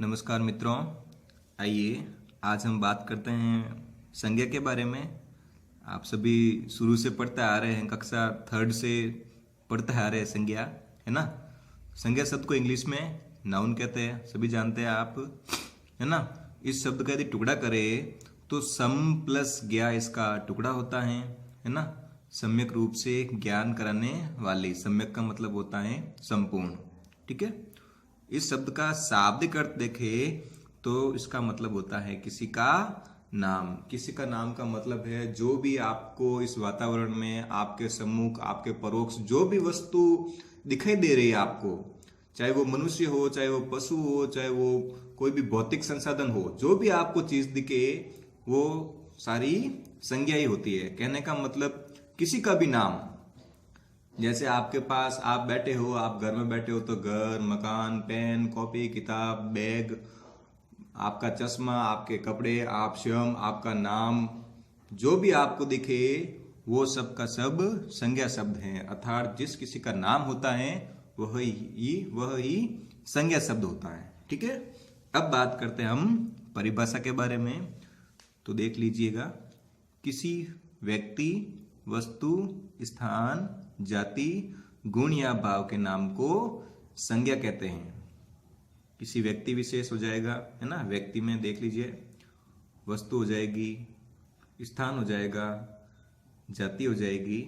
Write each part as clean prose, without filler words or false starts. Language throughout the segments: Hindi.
नमस्कार मित्रों, आइए आज हम बात करते हैं संज्ञा के बारे में। आप सभी शुरू से पढ़ते आ रहे हैं, कक्षा थर्ड से पढ़ते आ रहे हैं संज्ञा, है ना। संज्ञा शब्द को इंग्लिश में नाउन कहते हैं, सभी जानते हैं आप, है ना। इस शब्द का यदि टुकड़ा करें तो सम प्लस ज्ञा इसका टुकड़ा होता है ना। सम्यक रूप से ज्ञान कराने वाली, सम्यक का मतलब होता है संपूर्ण, ठीक है। इस शब्द का शाब्दिक अर्थ देखें तो इसका मतलब होता है किसी का नाम। किसी का नाम का मतलब है जो भी आपको इस वातावरण में, आपके सम्मुख, आपके परोक्ष जो भी वस्तु दिखाई दे रही है आपको, चाहे वो मनुष्य हो, चाहे वो पशु हो, चाहे वो कोई भी भौतिक संसाधन हो, जो भी आपको चीज दिखे वो सारी संज्ञा ही होती है। कहने का मतलब किसी का भी नाम, जैसे आपके पास आप बैठे हो, आप घर में बैठे हो तो घर, मकान, पेन, कॉपी, किताब, बैग, आपका चश्मा, आपके कपड़े, आप स्वयं, आपका नाम, जो भी आपको दिखे वो सब का सब संज्ञा शब्द हैं। अर्थात जिस किसी का नाम होता है वह ही संज्ञा शब्द होता है, ठीक है। अब बात करते हैं हम परिभाषा के बारे में। तो देख लीजिएगा, किसी व्यक्ति, वस्तु, स्थान, जाति, गुण या भाव के नाम को संज्ञा कहते हैं। किसी व्यक्ति विशेष हो जाएगा, है ना, व्यक्ति में देख लीजिए, वस्तु हो जाएगी, स्थान हो जाएगा, जाति हो जाएगी,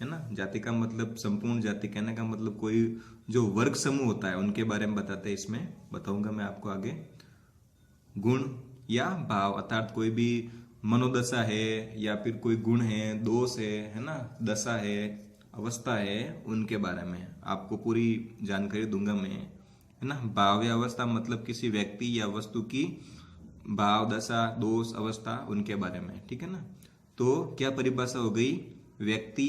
है ना। जाति का मतलब संपूर्ण जाति, कहने का मतलब कोई जो वर्ग समूह होता है उनके बारे में बताते हैं, इसमें बताऊंगा मैं आपको आगे। गुण या भाव अर्थात कोई भी मनोदशा है या फिर कोई गुण है, दोष है ना, दशा है, अवस्था है, उनके बारे में आपको पूरी जानकारी दूंगा मैं, है ना। भाव या अवस्था मतलब किसी व्यक्ति या वस्तु की भाव, दशा, दोष, अवस्था, उनके बारे में, ठीक है ना। तो क्या परिभाषा हो गई? व्यक्ति,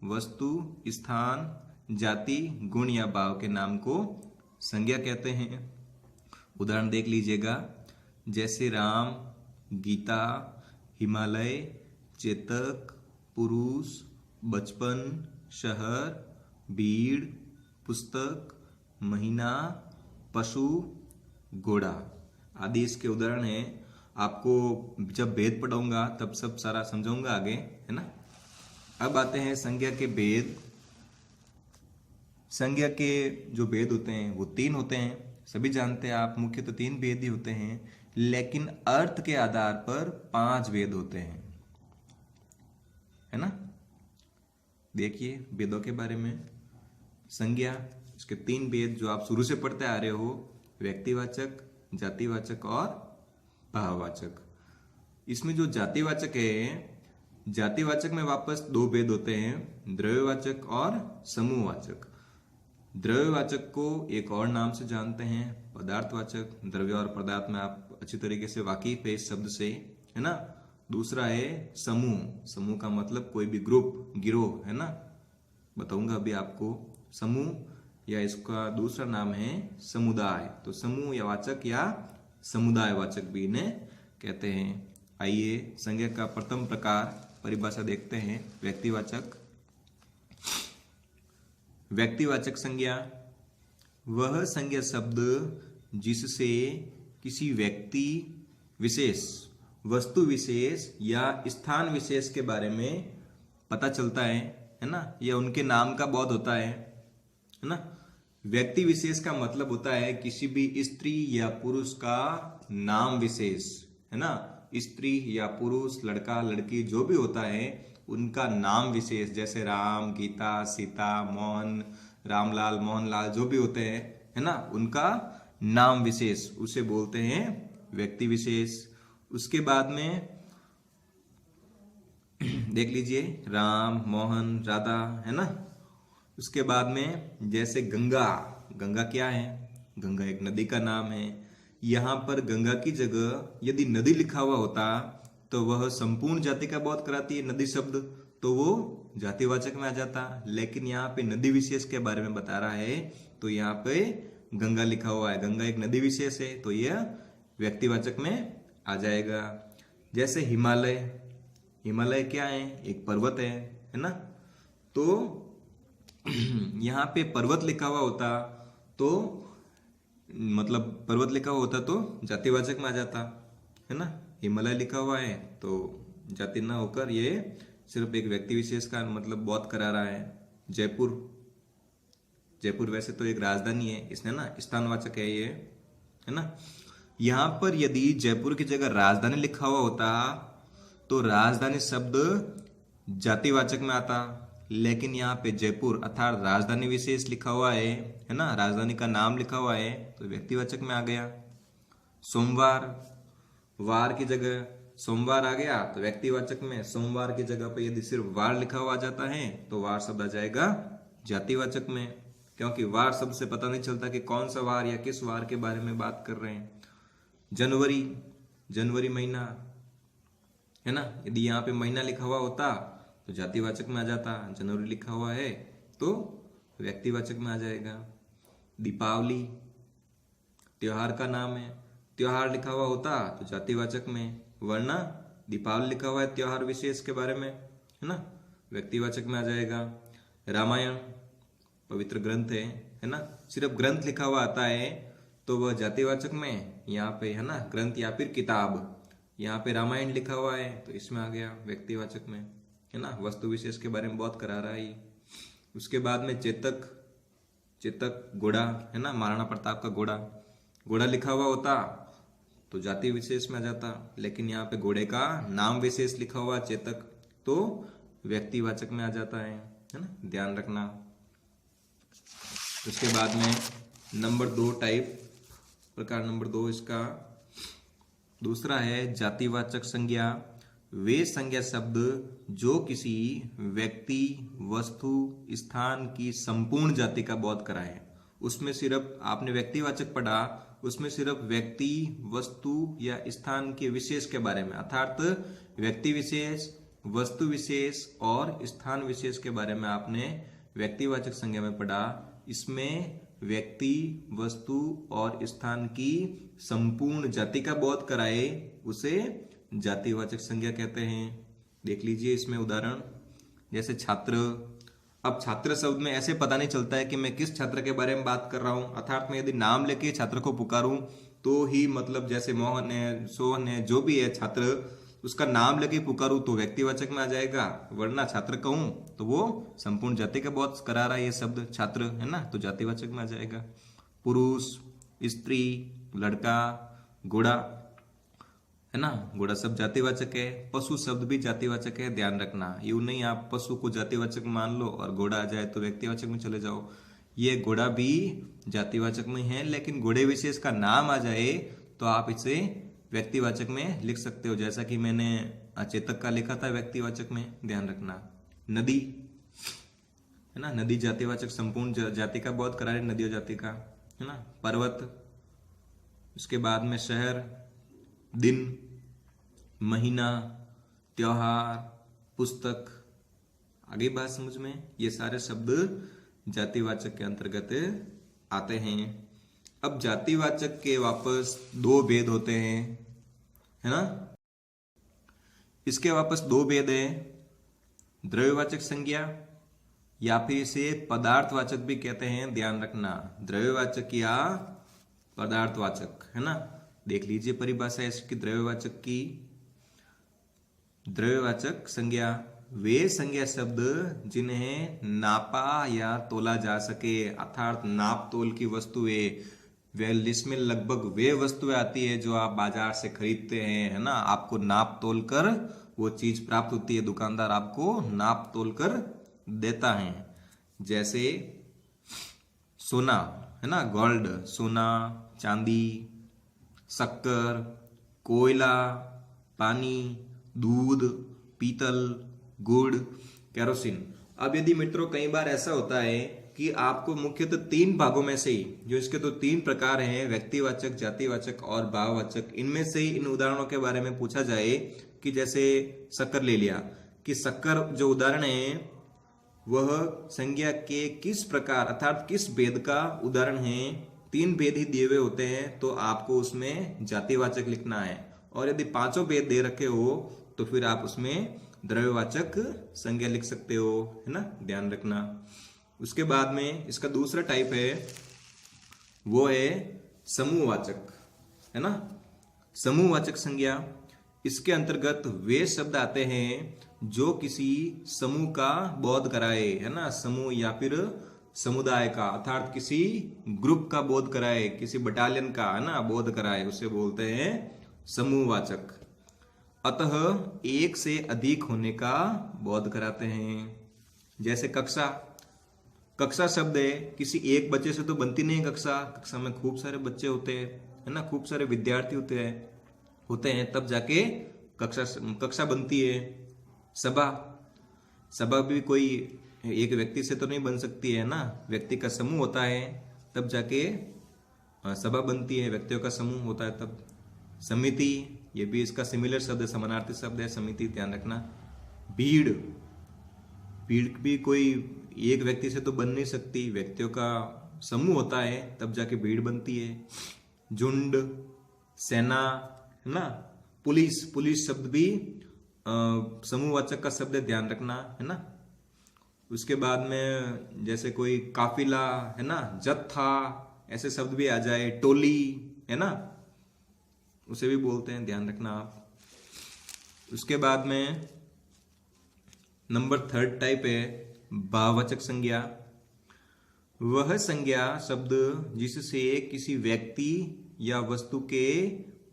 वस्तु, स्थान, जाति, गुण या भाव के नाम को संज्ञा कहते हैं। उदाहरण देख लीजिएगा, जैसे राम, गीता, हिमालय, चेतक, पुरुष, बचपन, शहर, भीड़, पुस्तक, महीना, पशु, घोड़ा आदि इसके उदाहरण हैं। आपको जब भेद पढ़ाऊंगा तब सब सारा समझाऊंगा आगे, है ना। अब आते हैं संज्ञा के भेद। संज्ञा के जो भेद होते हैं वो 3 होते हैं, सभी जानते हैं आप। मुख्यतः 3 भेद ही होते हैं, लेकिन अर्थ के आधार पर 5 भेद होते हैं, है ना। देखिए भेदों के बारे में। संज्ञा, इसके 3 भेद जो आप शुरू से पढ़ते आ रहे हो, व्यक्तिवाचक, जातिवाचक और भाववाचक। इसमें जो जातिवाचक है, जातिवाचक में वापस 2 भेद होते हैं, द्रव्यवाचक और समूहवाचक। द्रव्यवाचक को एक और नाम से जानते हैं, पदार्थवाचक। द्रव्य और पदार्थ में आप अच्छी तरीके से वाकिफ है इस शब्द से, है ना। दूसरा है समूह। समूह का मतलब कोई भी ग्रुप, गिरोह, है ना, बताऊंगा अभी आपको। समूह या इसका दूसरा नाम है समुदाय। तो समूह या वाचक या समुदायवाचक भी इन्हें कहते हैं। आइए संज्ञा का प्रथम प्रकार परिभाषा देखते हैं, व्यक्तिवाचक। व्यक्तिवाचक संज्ञा वह संज्ञा शब्द जिससे किसी व्यक्ति विशेष, वस्तु विशेष या स्थान विशेष के बारे में पता चलता है ना, या उनके नाम का बोध होता है ना। व्यक्ति विशेष का मतलब होता है किसी भी स्त्री या पुरुष का नाम विशेष, है ना। स्त्री या पुरुष, लड़का, लड़की जो भी होता है उनका नाम विशेष, जैसे राम, गीता, सीता, मोहन, रामलाल, मोहनलाल जो भी होते हैं, है ना, उनका नाम विशेष, उसे बोलते हैं व्यक्ति विशेष। उसके बाद में देख लीजिए, राम, मोहन, राधा, है ना। उसके बाद में जैसे गंगा। गंगा क्या है? गंगा एक नदी का नाम है। यहाँ पर गंगा की जगह यदि नदी लिखा हुआ होता तो वह संपूर्ण जाति का बोध कराती है, नदी शब्द, तो वो जातिवाचक में आ जाता। लेकिन यहाँ पे नदी विशेष के बारे में बता रहा है तो यहाँ पे गंगा लिखा हुआ है, गंगा एक नदी विशेष है, तो यह व्यक्तिवाचक में आ जाएगा। जैसे हिमालय। हिमालय क्या है? एक पर्वत है ना। तो यहाँ पे पर्वत लिखा हुआ होता तो मतलब पर्वत लिखा हुआ होता तो जातिवाचक में आ जाता, है ना। हिमालय लिखा हुआ है तो जाति ना होकर ये सिर्फ एक व्यक्ति विशेष का मतलब बहुत करा रहा है। जयपुर, जयपुर वैसे तो एक राजधानी है, इसने ना स्थानवाचक है ये, है ना। यहां पर यदि जयपुर की जगह राजधानी लिखा हुआ होता तो राजधानी शब्द जातिवाचक में आता, लेकिन यहाँ पे जयपुर अर्थात राजधानी विशेष लिखा हुआ है ना, राजधानी का नाम लिखा हुआ है तो व्यक्तिवाचक में आ गया। सोमवार, वार की जगह सोमवार आ गया तो व्यक्तिवाचक में। सोमवार की जगह पे यदि सिर्फ वार लिखा हुआ आ जाता है तो वार शब्द आ जाएगा जातिवाचक में, क्योंकि वार शब्द से पता नहीं चलता कि कौन सा वार या किस वार के बारे में बात कर रहे हैं। जनवरी, जनवरी महीना, है ना, यदि यहाँ पे महीना लिखा हुआ होता तो जातिवाचक में आ जाता, जनवरी लिखा हुआ है तो व्यक्तिवाचक में आ जाएगा। दीपावली त्योहार का नाम है, त्योहार लिखा हुआ होता तो जातिवाचक में, वरना दीपावली लिखा हुआ है त्योहार विशेष के बारे में, है ना, व्यक्तिवाचक में आ जाएगा। रामायण पवित्र ग्रंथ है ना, सिर्फ ग्रंथ लिखा हुआ आता है तो वह जातिवाचक में, यहाँ पे है ना ग्रंथ या फिर किताब, यहाँ पे रामायण लिखा हुआ है तो इसमें आ गया व्यक्तिवाचक में, है ना। वस्तु विशेष के बारे में बहुत करा रहा है। उसके बाद में चेतक, चेतक घोड़ा, है ना, महाराणा प्रताप का घोड़ा, घोड़ा लिखा हुआ होता तो जाति विशेष में आ जाता, लेकिन यहाँ पे घोड़े का नाम विशेष लिखा हुआ चेतक तो व्यक्तिवाचक में आ जाता है ना, ध्यान रखना। उसके बाद में नंबर 2 टाइप, प्रकार नंबर 2 इसका दूसरा है जातिवाचक संज्ञा। वे संज्ञा शब्द जो किसी व्यक्ति, वस्तु, स्थान की संपूर्ण जाति का बोध कराए। उसमें सिर्फ आपने व्यक्तिवाचक पढ़ा, उसमें सिर्फ व्यक्ति, वस्तु या स्थान के विशेष के बारे में, अर्थात व्यक्ति विशेष, वस्तु विशेष और स्थान विशेष के बारे में आपने व्यक्तिवाचक संज्ञा में पढ़ा। इसमें व्यक्ति, वस्तु और स्थान की संपूर्ण जाति का बोध कराए उसे जातिवाचक संज्ञा कहते हैं। देख लीजिए इसमें उदाहरण, जैसे छात्र। अब छात्र शब्द में ऐसे पता नहीं चलता है कि मैं किस छात्र के बारे में बात कर रहा हूं, अर्थात मैं यदि नाम लेके छात्र को पुकारूं तो ही, मतलब जैसे मोहन है, सोहन है, जो भी है छात्र, उसका नाम लेके पुकारूं तो व्यक्तिवाचक में आ जाएगा, वरना छात्र कहूं तो वो संपूर्ण जाति का बहुत करा रहा है ये शब्द छात्र, है ना, तो जातिवाचक में आ जाएगा। पुरुष, स्त्री, लड़का, घोड़ा, है ना, घोड़ा शब्द जातिवाचक है। पशु शब्द भी जातिवाचक है, ध्यान रखना। यूं नहीं आप पशु को जातिवाचक मान लो और घोड़ा आ जाए तो व्यक्तिवाचक में चले जाओ। ये घोड़ा भी जातिवाचक में है, लेकिन घोड़े विशेष का नाम आ जाए तो आप इसे व्यक्तिवाचक में लिख सकते हो, जैसा कि मैंने चेतक का लिखा था व्यक्तिवाचक में, ध्यान रखना। नदी, है ना, नदी जातिवाचक संपूर्ण जाति का बहुत करा है, नदी और जाति का, है ना। पर्वत, उसके बाद में शहर, दिन, महीना, त्योहार, पुस्तक, आगे बात समझ में, ये सारे शब्द जातिवाचक के अंतर्गत आते हैं। अब जातिवाचक के वापस 2 भेद होते हैं, है ना। इसके वापस 2 भेद है, द्रव्यवाचक संज्ञा या फिर इसे पदार्थवाचक भी कहते हैं, ध्यान रखना। द्रव्यवाचक या पदार्थवाचक, है ना। देख लीजिए परिभाषा इसकी द्रव्यवाचक की। द्रव्यवाचक संज्ञा वे संज्ञा शब्द जिन्हें नापा या तोला जा सके, अर्थात नाप तोल की वस्तुएं, वे लिस्ट में लगभग वे वस्तुएं आती है जो आप बाजार से खरीदते हैं, है ना। आपको नाप तोल कर वो चीज प्राप्त होती है, दुकानदार आपको नाप तोल कर देता है। जैसे सोना, है ना, गोल्ड, सोना, चांदी, शक्कर, कोयला, पानी, दूध, पीतल, गुड़, केरोसिन। अब यदि मित्रों कई बार ऐसा होता है कि आपको मुख्यतः 3 भागों में से ही, जो इसके तो 3 प्रकार हैं, व्यक्तिवाचक, जातिवाचक और भाववाचक, इनमें से ही इन उदाहरणों के बारे में पूछा जाए कि जैसे शक्कर ले लिया कि शक्कर जो उदाहरण है वह संज्ञा के किस प्रकार अर्थात किस भेद का उदाहरण है। 3 भेद ही दिए हुए होते हैं तो आपको उसमें जातिवाचक लिखना है, और यदि 5 भेद दे रखे हो तो फिर आप उसमें द्रव्यवाचक संज्ञा लिख सकते हो, है ना, ध्यान रखना। उसके बाद में इसका दूसरा टाइप है वो है समूहवाचक, है ना। समूहवाचक संज्ञा, इसके अंतर्गत वे शब्द आते हैं जो किसी समूह का बोध कराए, है ना। समूह या फिर समुदाय का, अर्थात किसी ग्रुप का बोध कराए, किसी बटालियन का, है ना, बोध कराए, उसे बोलते हैं समूहवाचक। अतः एक से अधिक होने का बोध कराते हैं। जैसे कक्षा, कक्षा शब्द है, किसी एक बच्चे से तो बनती नहीं कक्षा। कक्षा में खूब सारे बच्चे होते हैं, है ना, खूब सारे विद्यार्थी होते हैं तब जाके कक्षा बनती है। सभा, सभा भी कोई एक व्यक्ति से तो नहीं बन सकती है ना, व्यक्ति का समूह होता है तब जाके सभा बनती है, व्यक्तियों का समूह होता है तब। समिति, ये भी इसका सिमिलर शब्द है, समानार्थी शब्द है समिति, ध्यान रखना। भीड़, भीड़ भी कोई एक व्यक्ति से तो बन नहीं सकती, व्यक्तियों का समूह होता है तब जाके भीड़ बनती है। झुंड, सेना, है ना। पुलिस, पुलिस शब्द भी समूहवाचक का शब्द है, ध्यान रखना, है ना। उसके बाद में जैसे कोई काफिला, है ना, जत्था, ऐसे शब्द भी आ जाए, टोली, है ना, उसे भी बोलते हैं, ध्यान रखना आप। उसके बाद में नंबर 3 टाइप है भाववाचक संज्ञा। वह संज्ञा शब्द जिससे किसी व्यक्ति या वस्तु के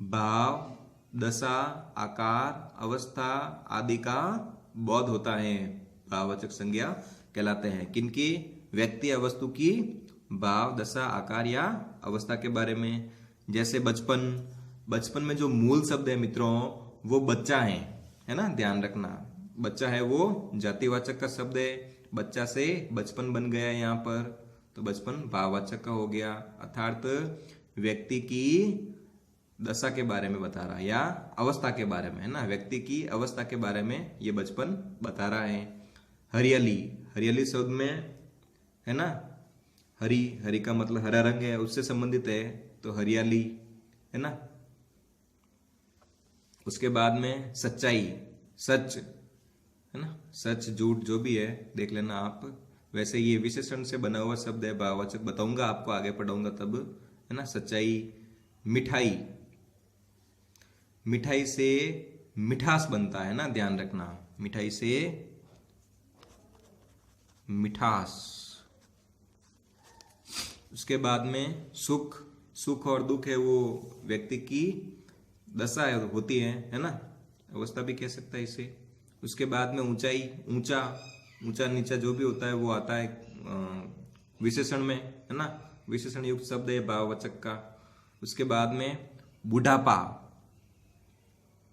भाव, दशा, आकार, अवस्था आदि का बोध होता है, भाववाचक संज्ञा कहलाते हैं। किनकी? व्यक्ति या वस्तु की भाव, दशा, आकार या अवस्था के बारे में। जैसे बचपन, बचपन में जो मूल शब्द है मित्रों वो बच्चा है ना, ध्यान रखना। बच्चा है वो जातिवाचक का शब्द है, बच्चा से बचपन बन गया यहाँ पर, तो बचपन भाववाचक का हो गया, अर्थात व्यक्ति की दशा के बारे में बता रहा है या अवस्था के बारे में, है ना, व्यक्ति की अवस्था के बारे में ये बचपन बता रहा है। हरियाली, हरियाली शब्द में, है ना, हरी, हरी का मतलब हरा रंग है, उससे संबंधित है, तो हरियाली, है ना। उसके बाद में सच्चाई, सच, है ना, सच झूठ जो भी है देख लेना आप। वैसे ये विशेषण से बना हुआ शब्द है, भाववाचक बताऊंगा आपको, आगे पढ़ाऊंगा तब, है ना। सच्चाई। मिठाई, मिठाई से मिठास बनता है ना, ध्यान रखना, मिठाई से मिठास। उसके बाद में सुख, सुख और दुख है वो व्यक्ति की दशा होती है ना, अवस्था भी कह सकता है इसे। उसके बाद में ऊंचाई, ऊंचा, ऊंचा नीचा जो भी होता है वो आता है विशेषण में, है ना, विशेषण युक्त शब्द है भाववाचक का। उसके बाद में बुढ़ापा,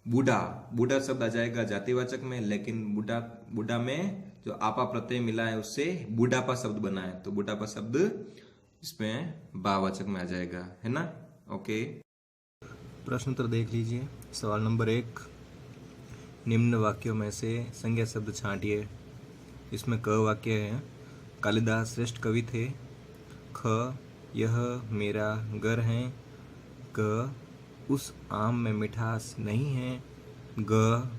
बूढ़ा, बूढ़ा शब्द आ जाएगा जातिवाचक में, लेकिन बूढ़ा में जो आपा प्रत्यय मिला है उससे बुढ़ापा शब्द बना है, तो बुढ़ापा शब्द इसमें भाववाचक में आ जाएगा, है ना। ओके, प्रश्न उत्तर देख लीजिए। सवाल नंबर 1, निम्न वाक्यों में से संज्ञा शब्द छांटिए। इसमें क वाक्य है, कालिदास श्रेष्ठ कवि थे। ख, यह मेरा घर है। ग, उस आम में मिठास नहीं है। ग,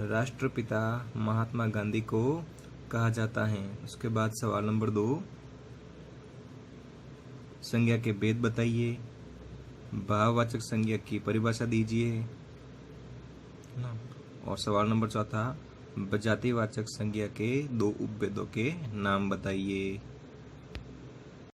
राष्ट्रपिता महात्मा गांधी को कहा जाता है। उसके बाद सवाल नंबर 2, संज्ञा के भेद बताइए। भाववाचक संज्ञा की परिभाषा दीजिए। और सवाल नंबर 4, जातिवाचक संज्ञा के 2 उपभेदों के नाम बताइए।